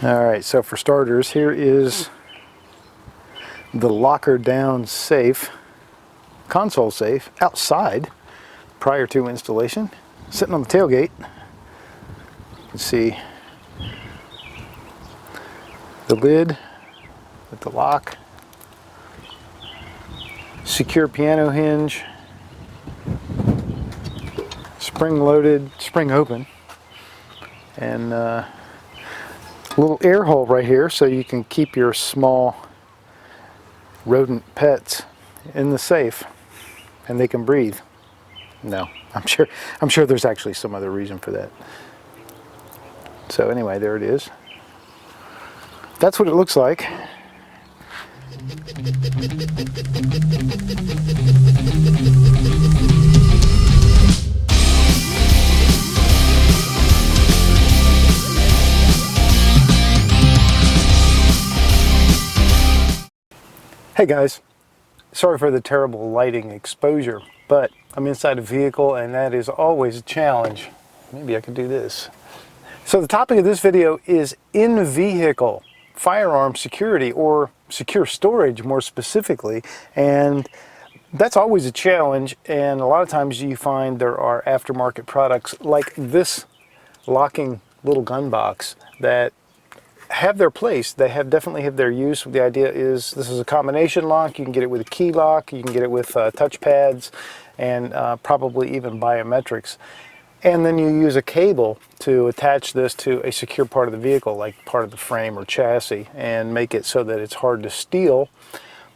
Alright, so for starters, here is the locker down safe, console safe, outside prior to installation, sitting on the tailgate. You can see the lid with the lock, secure piano hinge, spring loaded, spring open, and little air hole right here so you can keep your small rodent pets in the safe and they can breathe. No, I'm sure there's actually some other reason for that. So anyway, there it is. That's what it looks like. Hey guys, sorry for the terrible lighting exposure, but I'm inside a vehicle and that is always a challenge. Maybe I could do this. So the topic of this video is in-vehicle firearm security, or secure storage more specifically, and that's always a challenge, and a lot of times you find there are aftermarket products like this locking little gun box that have their place. They definitely have their use. The idea is this is a combination lock. You can get it with a key lock, you can get it with touch pads, and probably even biometrics. And then you use a cable to attach this to a secure part of the vehicle, like part of the frame or chassis, and make it so that it's hard to steal.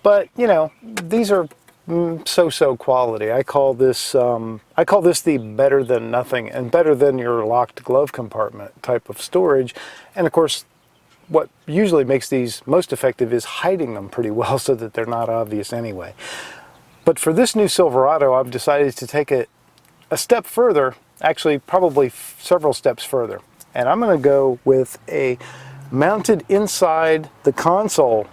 But you know, these are so-so quality. I call this the better than nothing and better than your locked glove compartment type of storage. And of course, what usually makes these most effective is hiding them pretty well so that they're not obvious anyway. But for this new Silverado, I've decided to take it a step further, actually probably several steps further. And I'm going to go with a mounted inside the console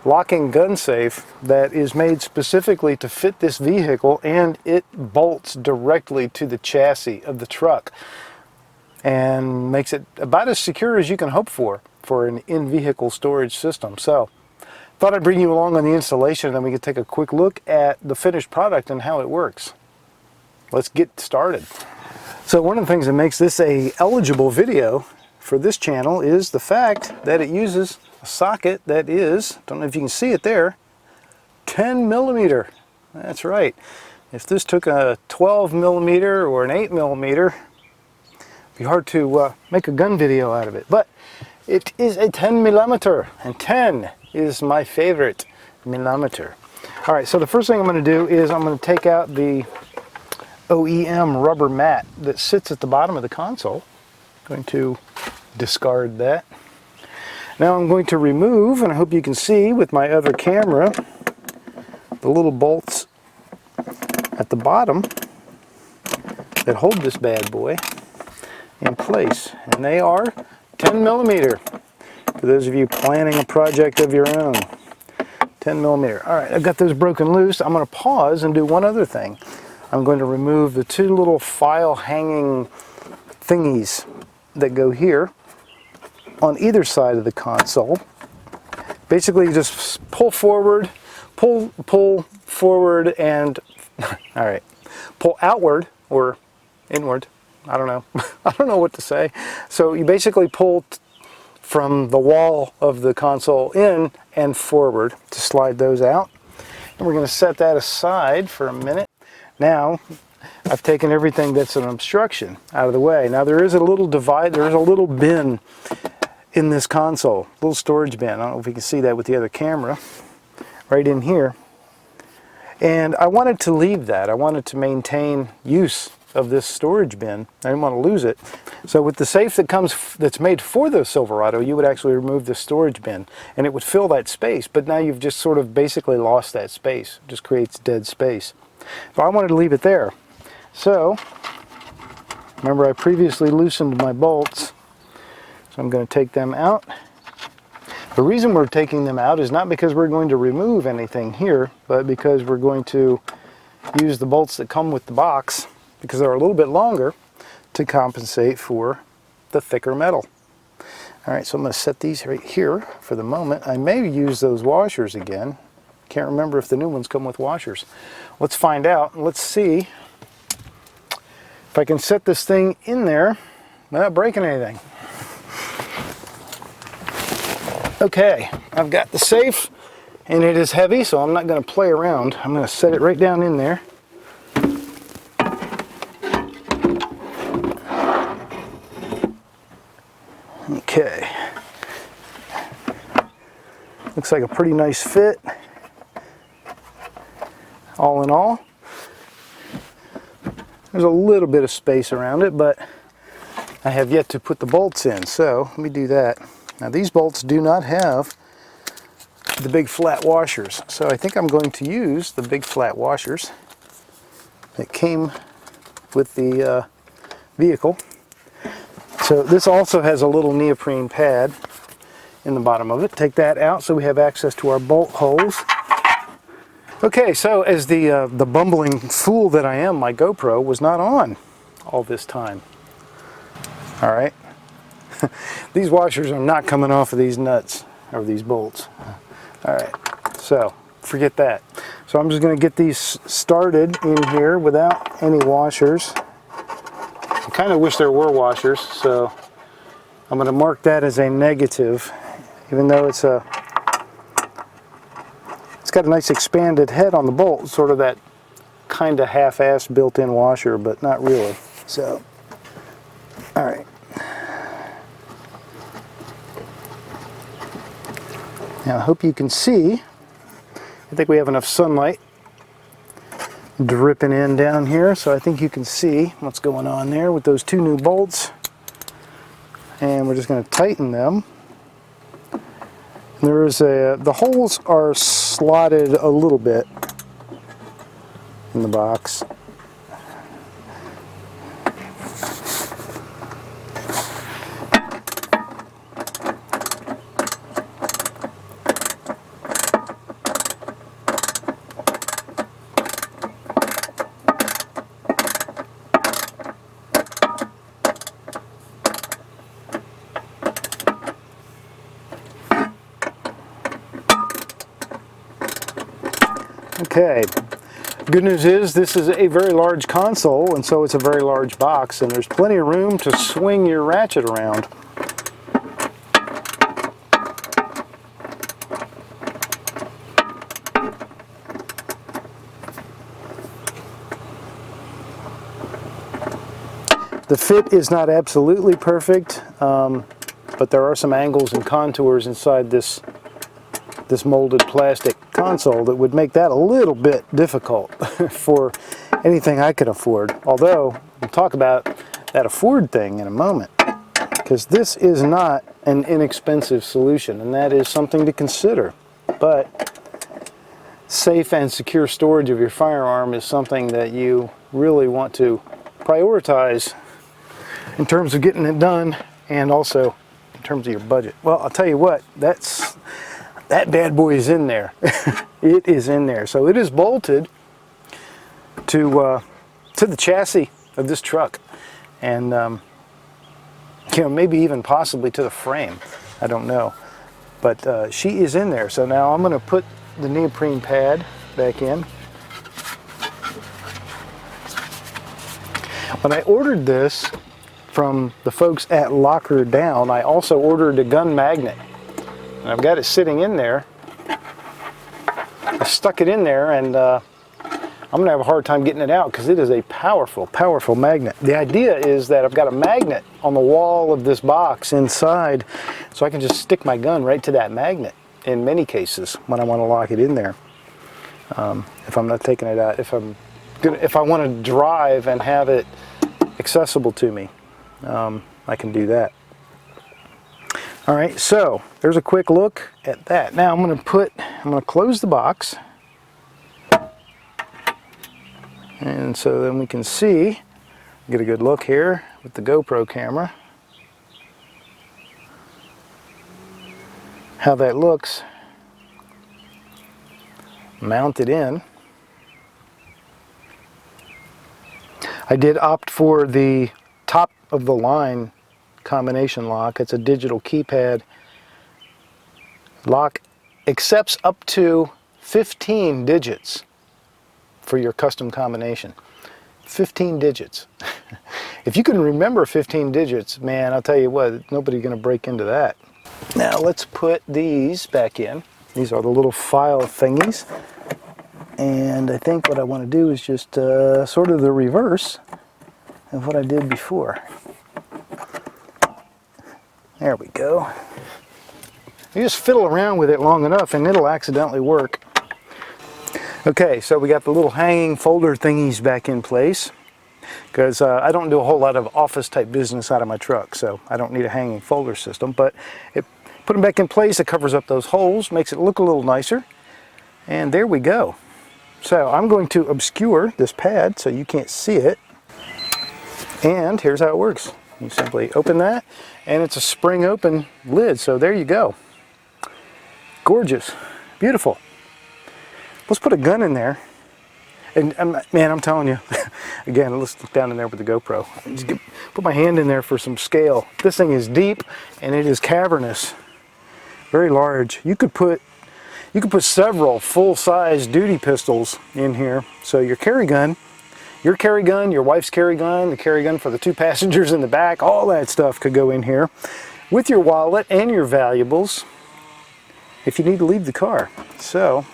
locking gun safe that is made specifically to fit this vehicle, and it bolts directly to the chassis of the truck and makes it about as secure as you can hope for an in-vehicle storage system. So thought I'd bring you along on the installation, and then we could take a quick look at the finished product and how it works. Let's get started. So one of the things that makes this a eligible video for this channel is the fact that it uses a socket that is, don't know if you can see it there, 10 millimeter. That's right. If this took a 12 millimeter or an 8 millimeter, it'd be hard to make a gun video out of it. But it is a 10 millimeter, and 10 is my favorite millimeter. All right, so the first thing I'm going to do is I'm going to take out the OEM rubber mat that sits at the bottom of the console. I'm going to discard that. Now I'm going to remove, and I hope you can see with my other camera, the little bolts at the bottom that hold this bad boy in place, and they are 10 millimeter. For those of you planning a project of your own, 10 millimeter. All right, I've got those broken loose. I'm going to pause and do one other thing. I'm going to remove the two little file hanging thingies that go here on either side of the console. Basically, you just pull forward, pull forward, and all right, pull outward or inward. I don't know. I don't know what to say. So you basically pull from the wall of the console in and forward to slide those out. And we're going to set that aside for a minute. Now, I've taken everything that's an obstruction out of the way. Now there is a little divide, there's a little bin in this console, a little storage bin. I don't know if you can see that with the other camera, right in here. And I wanted to leave that. I wanted to maintain use of this storage bin. I didn't want to lose it. So with the safe that's made for the Silverado, you would actually remove the storage bin and it would fill that space. But now you've just sort of basically lost that space. It just creates dead space. So I wanted to leave it there. So remember, I previously loosened my bolts, so I'm going to take them out. The reason we're taking them out is not because we're going to remove anything here, but because we're going to use the bolts that come with the box, because they're a little bit longer, to compensate for the thicker metal. All right, so I'm going to set these right here for the moment. I may use those washers again. Can't remember if the new ones come with washers. Let's find out. Let's see if I can set this thing in there without breaking anything. Okay, I've got the safe, and it is heavy, so I'm not going to play around. I'm going to set it right down in there. Okay. Looks like a pretty nice fit. All in all, there's a little bit of space around it, but I have yet to put the bolts in, so let me do that. Now these bolts do not have the big flat washers, so I think I'm going to use the big flat washers that came with the vehicle. So this also has a little neoprene pad in the bottom of it. Take that out so we have access to our bolt holes. Okay, so as the bumbling fool that I am, my GoPro was not on all this time. All right, these washers are not coming off of these nuts or these bolts. All right, so forget that. So I'm just going to get these started in here without any washers. I kind of wish there were washers, so I'm going to mark that as a negative, even though it's got a nice expanded head on the bolt, sort of that kind of half-assed built-in washer, but not really. So, all right. Now I hope you can see. I think we have enough sunlight dripping in down here, so I think you can see what's going on there with those two new bolts. And we're just going to tighten them. There is the holes are slotted a little bit in the box. Okay, good news is this is a very large console, and so it's a very large box, and there's plenty of room to swing your ratchet around. The fit is not absolutely perfect, but there are some angles and contours inside this molded plastic console that would make that a little bit difficult for anything I could afford. Although, we'll talk about that afford thing in a moment, because this is not an inexpensive solution, and that is something to consider. But safe and secure storage of your firearm is something that you really want to prioritize in terms of getting it done, and also in terms of your budget. Well, I'll tell you what, that bad boy is in there. It is in there. So it is bolted to the chassis of this truck, and you know, maybe even possibly to the frame. I don't know, but she is in there. So now I'm going to put the neoprene pad back in. When I ordered this from the folks at Locker Down, I also ordered a gun magnet. And I've got it sitting in there. I stuck it in there, and I'm going to have a hard time getting it out because it is a powerful, powerful magnet. The idea is that I've got a magnet on the wall of this box inside, so I can just stick my gun right to that magnet in many cases when I want to lock it in there. If I'm not taking it out, if I want to drive and have it accessible to me, I can do that. All right, so there's a quick look at that. Now I'm going to close the box, and so then we can see, get a good look here with the GoPro camera, how that looks mounted in. I did opt for the top of the line combination lock. It's a digital keypad lock. Accepts up to 15 digits for your custom combination. 15 digits. If you can remember 15 digits, man, I'll tell you what, nobody's going to break into that. Now let's put these back in. These are the little file thingies. And I think what I want to do is just sort of the reverse of what I did before. There we go. You just fiddle around with it long enough and it'll accidentally work. Okay, so we got the little hanging folder thingies back in place, because I don't do a whole lot of office type business out of my truck, so I don't need a hanging folder system, but put them back in place. It covers up those holes, makes it look a little nicer, and there we go. So I'm going to obscure this pad so you can't see it, and here's how it works. You simply open that, and it's a spring open lid, so there you go. Gorgeous, beautiful. Let's put a gun in there, and man, I'm telling you, again, let's look down in there with the GoPro. Just put my hand in there for some scale. This thing is deep and it is cavernous, very large. You could put several full-size duty pistols in here. So your carry gun, your wife's carry gun, the carry gun for the 2 passengers in the back, all that stuff could go in here with your wallet and your valuables if you need to leave the car. So,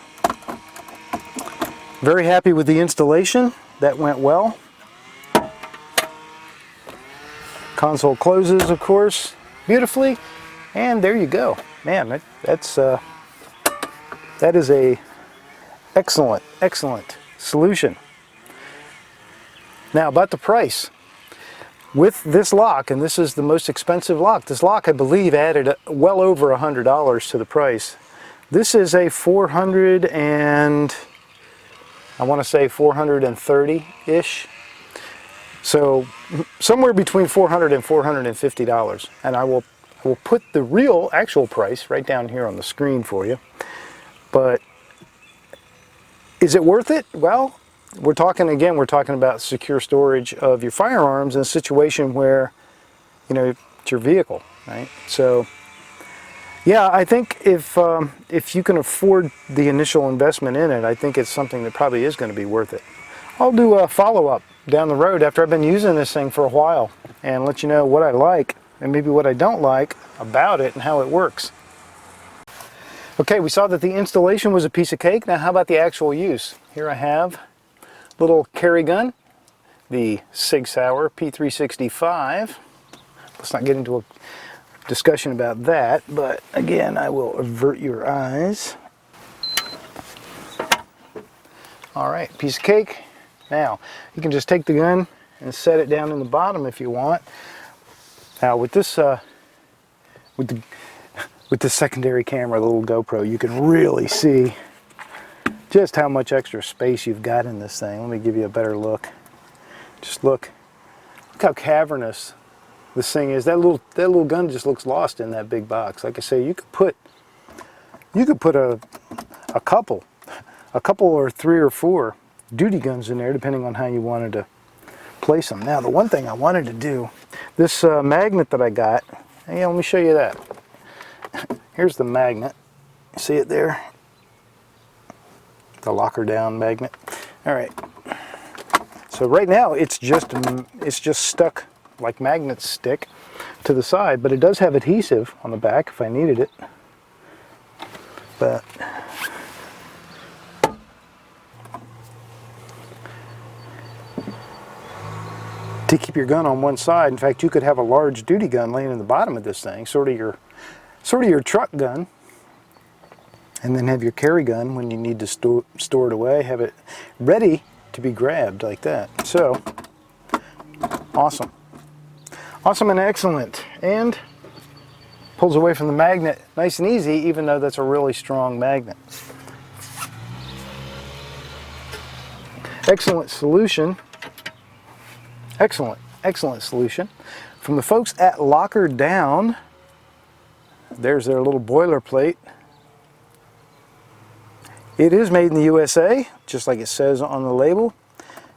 very happy with the installation. That went well. Console closes, of course, beautifully, and there you go. Man, that is a excellent solution. Now about the price. With this lock, and this is the most expensive lock, this lock I believe added well over $100 to the price. This is a 430-ish. So somewhere between $400 and $450. And I will put the actual price right down here on the screen for you. But is it worth it? Well, we're talking about secure storage of your firearms in a situation where, you know, it's your vehicle, right? So yeah, I think if you can afford the initial investment in it, I think it's something that probably is going to be worth it. I'll do a follow-up down the road after I've been using this thing for a while and let you know what I like and maybe what I don't like about it and how it works. Okay, we saw that the installation was a piece of cake. Now how about the actual use? Here I have a little carry gun, the Sig Sauer P365. Let's not get into a discussion about that, but again, I will avert your eyes. All right, piece of cake. Now, you can just take the gun and set it down in the bottom if you want. Now, with this, with the secondary camera, the little GoPro, you can really see just how much extra space you've got in this thing. Let me give you a better look. Just look how cavernous this thing is. That little gun just looks lost in that big box. Like I say, you could put a couple or 3 or 4 duty guns in there, depending on how you wanted to place them. Now, the one thing I wanted to do, this magnet that I got. Yeah, let me show you that. Here's the magnet. See it there? The locker down magnet. All right. So right now it's just stuck like magnets stick to the side, but it does have adhesive on the back if I needed it. But to keep your gun on one side, in fact, you could have a large duty gun laying in the bottom of this thing, sort of your truck gun, and then have your carry gun when you need to store it away, have it ready to be grabbed like that. So awesome. Awesome and excellent, and pulls away from the magnet nice and easy, even though that's a really strong magnet. Excellent solution. Excellent solution from the folks at Locker Down. There's their little boilerplate. It is made in the USA, just like it says on the label,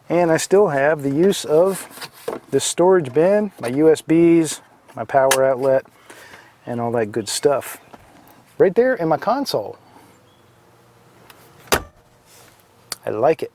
and I still have the use of this storage bin, my USBs, my power outlet, and all that good stuff. Right there in my console. I like it.